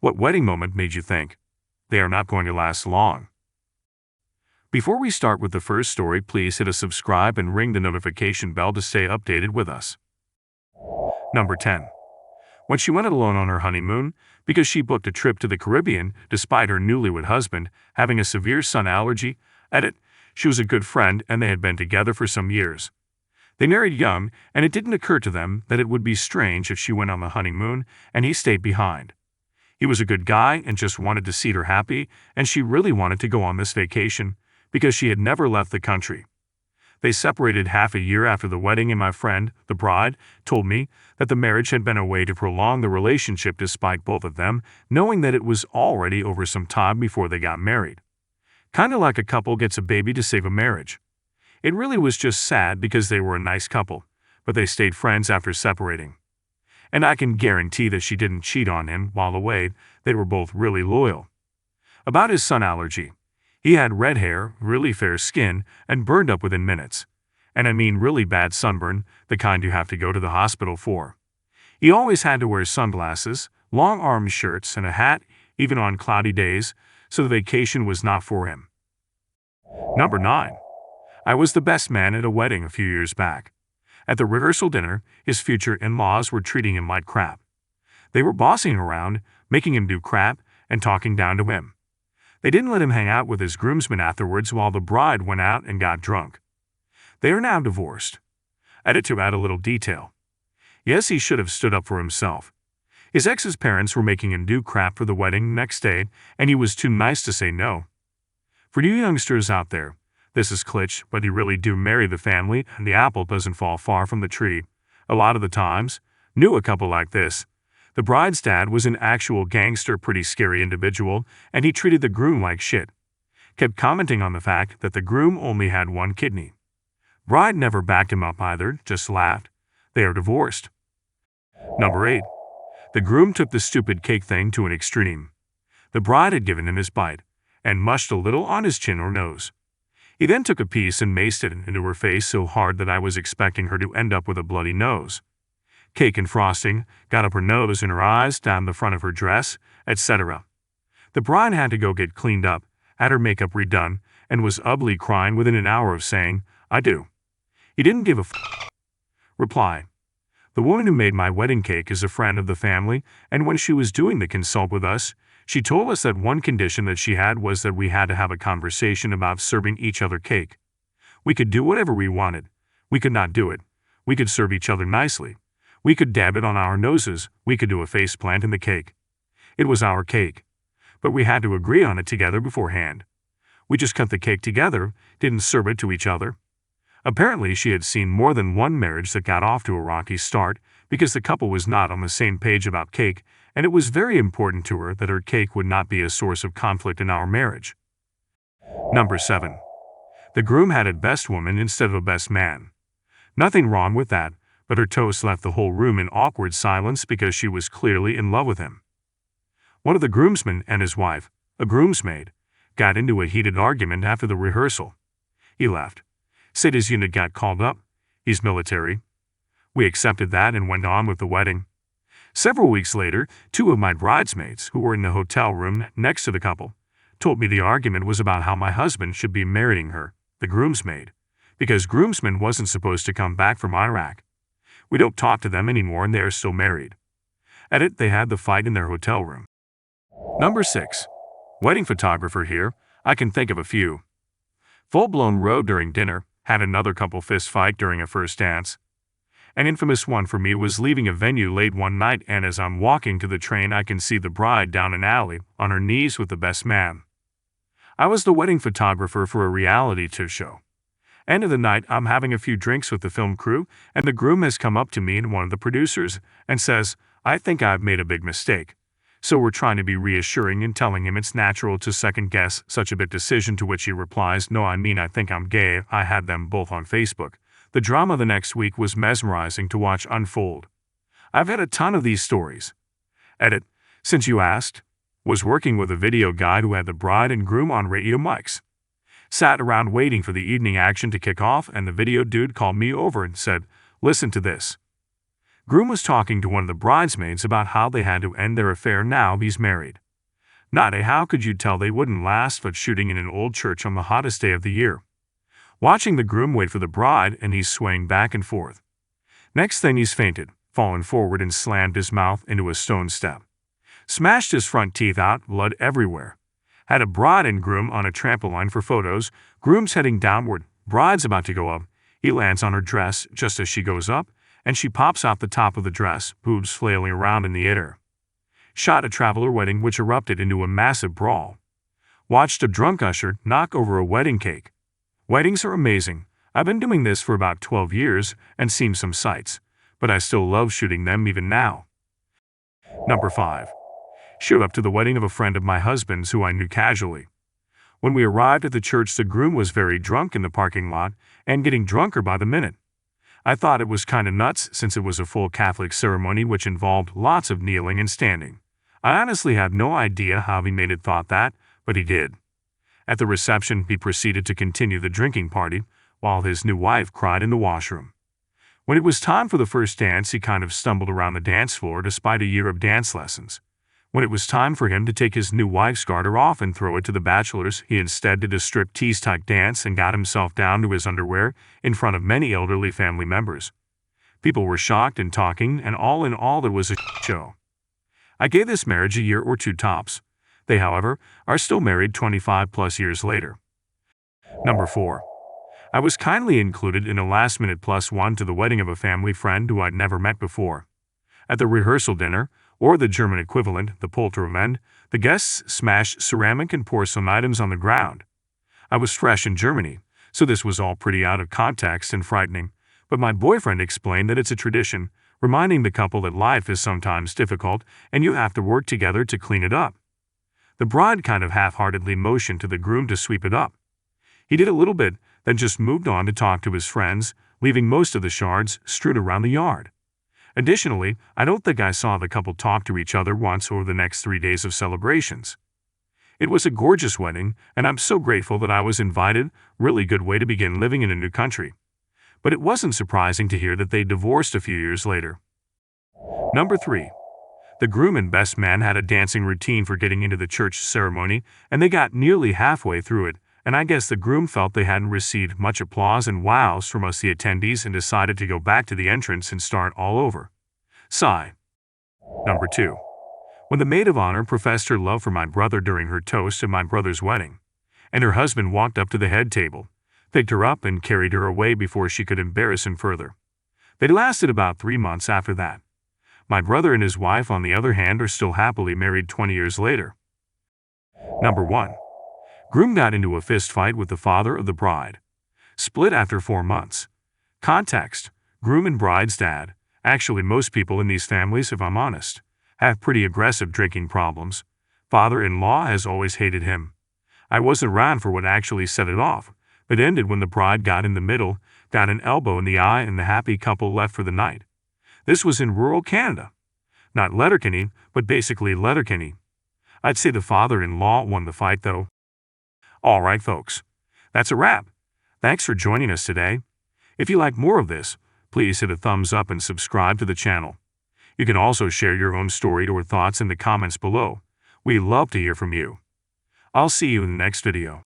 What wedding moment made you think, they are not going to last long? Before we start with the first story, please hit a subscribe and ring the notification bell to stay updated with us. Number 10. When she went alone on her honeymoon, because she booked a trip to the Caribbean despite her newlywed husband having a severe sun allergy. Edit. She was a good friend and they had been together for some years. They married young, and it didn't occur to them that it would be strange if she went on the honeymoon and he stayed behind. He was a good guy and just wanted to see her happy, and she really wanted to go on this vacation because she had never left the country. They separated half a year after the wedding, and my friend, the bride, told me that the marriage had been a way to prolong the relationship despite both of them knowing that it was already over some time before they got married. Kinda like a couple gets a baby to save a marriage. It really was just sad because they were a nice couple, but they stayed friends after separating. And I can guarantee that she didn't cheat on him while away. They were both really loyal. About his sun allergy. He had red hair, really fair skin, and burned up within minutes. And I mean really bad sunburn, the kind you have to go to the hospital for. He always had to wear sunglasses, long-armed shirts, and a hat, even on cloudy days, so the vacation was not for him. Number 9. I was the best man at a wedding a few years back. At the rehearsal dinner, his future in-laws were treating him like crap. They were bossing around, making him do crap, and talking down to him. They didn't let him hang out with his groomsmen afterwards while the bride went out and got drunk. They are now divorced. Edit to add a little detail. Yes, he should have stood up for himself. His ex's parents were making him do crap for the wedding next day, and he was too nice to say no. For you youngsters out there, this is klitsch, but you really do marry the family and the apple doesn't fall far from the tree. A lot of the times, knew a couple like this. The bride's dad was an actual gangster, pretty scary individual, and he treated the groom like shit. Kept commenting on the fact that the groom only had one kidney. Bride never backed him up either, just laughed. They are divorced. Number 8. The groom took the stupid cake thing to an extreme. The bride had given him his bite, and mushed a little on his chin or nose. He then took a piece and maced it into her face so hard that I was expecting her to end up with a bloody nose. Cake and frosting got up her nose and her eyes, down the front of her dress, etc. The bride had to go get cleaned up, had her makeup redone, and was ugly crying within an hour of saying, "I do." He didn't give a reply. The woman who made my wedding cake is a friend of the family, and when she was doing the consult with us, she told us that one condition that she had was that we had to have a conversation about serving each other cake. We could do whatever we wanted. We could not do it. We could serve each other nicely. We could dab it on our noses. We could do a face plant in the cake. It was our cake. But we had to agree on it together beforehand. We just cut the cake together, didn't serve it to each other. Apparently she had seen more than one marriage that got off to a rocky start because the couple was not on the same page about cake, and it was very important to her that her cake would not be a source of conflict in our marriage. Number 7. The groom had a best woman instead of a best man. Nothing wrong with that, but her toast left the whole room in awkward silence because she was clearly in love with him. One of the groomsmen and his wife, a groomsmaid, got into a heated argument after the rehearsal. He left. Said his unit got called up. He's military. We accepted that and went on with the wedding. Several weeks later, 2 of my bridesmaids, who were in the hotel room next to the couple, told me the argument was about how my husband should be marrying her, the groomsmaid, because groomsmen wasn't supposed to come back from Iraq. We don't talk to them anymore and they are still married. Edit, they had the fight in their hotel room. Number 6. Wedding photographer here. I can think of a few. Full-blown row during dinner. Had another couple fist fight during a first dance. An infamous one for me was leaving a venue late one night, and as I'm walking to the train I can see the bride down an alley on her knees with the best man. I was the wedding photographer for a reality show. End of the night, I'm having a few drinks with the film crew, and the groom has come up to me and one of the producers and says, "I think I've made a big mistake." So we're trying to be reassuring and telling him it's natural to second-guess such a big decision, to which he replies, "No, I mean I think I'm gay." I had them both on Facebook. The drama the next week was mesmerizing to watch unfold. I've had a ton of these stories. Edit, since you asked, was working with a video guy who had the bride and groom on radio mics. Sat around waiting for the evening action to kick off, and the video dude called me over and said, "Listen to this." Groom was talking to one of the bridesmaids about how they had to end their affair now he's married. Not a how could you tell they wouldn't last but shooting in an old church on the hottest day of the year. Watching the groom wait for the bride and he's swaying back and forth. Next thing he's fainted, fallen forward and slammed his mouth into a stone step. Smashed his front teeth out, blood everywhere. Had a bride and groom on a trampoline for photos, groom's heading downward, bride's about to go up. He lands on her dress just as she goes up, and she pops out the top of the dress, boobs flailing around in the air. Shot a traveler wedding which erupted into a massive brawl. Watched a drunk usher knock over a wedding cake. Weddings are amazing. I've been doing this for about 12 years and seen some sights, but I still love shooting them even now. Number 5. Showed up to the wedding of a friend of my husband's who I knew casually. When we arrived at the church, the groom was very drunk in the parking lot and getting drunker by the minute. I thought it was kinda nuts since it was a full Catholic ceremony which involved lots of kneeling and standing. I honestly have no idea how he made it thought that, but he did. At the reception, he proceeded to continue the drinking party, while his new wife cried in the washroom. When it was time for the first dance, he kind of stumbled around the dance floor despite a year of dance lessons. When it was time for him to take his new wife's garter off and throw it to the bachelors, he instead did a striptease-type dance and got himself down to his underwear in front of many elderly family members. People were shocked and talking, and all in all it was a show. I gave this marriage a year or two tops. They, however, are still married 25+ years later. Number 4. I was kindly included in a last-minute +1 to the wedding of a family friend who I'd never met before. At the rehearsal dinner, or the German equivalent, the Polterabend, the guests smashed ceramic and porcelain items on the ground. I was fresh in Germany, so this was all pretty out of context and frightening, but my boyfriend explained that it's a tradition, reminding the couple that life is sometimes difficult and you have to work together to clean it up. The bride kind of half-heartedly motioned to the groom to sweep it up. He did a little bit, then just moved on to talk to his friends, leaving most of the shards strewn around the yard. Additionally, I don't think I saw the couple talk to each other once over the next 3 days of celebrations. It was a gorgeous wedding, and I'm so grateful that I was invited. Really good way to begin living in a new country. But it wasn't surprising to hear that they divorced a few years later. Number 3. The groom and best man had a dancing routine for getting into the church ceremony, and they got nearly halfway through it, and I guess the groom felt they hadn't received much applause and wows from us the attendees and decided to go back to the entrance and start all over. Sigh. Number 2. When the maid of honor professed her love for my brother during her toast at my brother's wedding, and her husband walked up to the head table, picked her up and carried her away before she could embarrass him further. They lasted about 3 months after that. My brother and his wife, on the other hand, are still happily married 20 years later. Number 1. Groom got into a fist fight with the father of the bride. Split after 4 months. Context: groom and bride's dad. Actually, most people in these families, if I'm honest, have pretty aggressive drinking problems. Father-in-law has always hated him. I wasn't around for what actually set it off, but ended when the bride got in the middle, got an elbow in the eye, and the happy couple left for the night. This was in rural Canada. Not Letterkenny, but basically Letterkenny. I'd say the father-in-law won the fight, though. Alright folks, that's a wrap. Thanks for joining us today. If you like more of this, please hit a thumbs up and subscribe to the channel. You can also share your own story or thoughts in the comments below. We love to hear from you. I'll see you in the next video.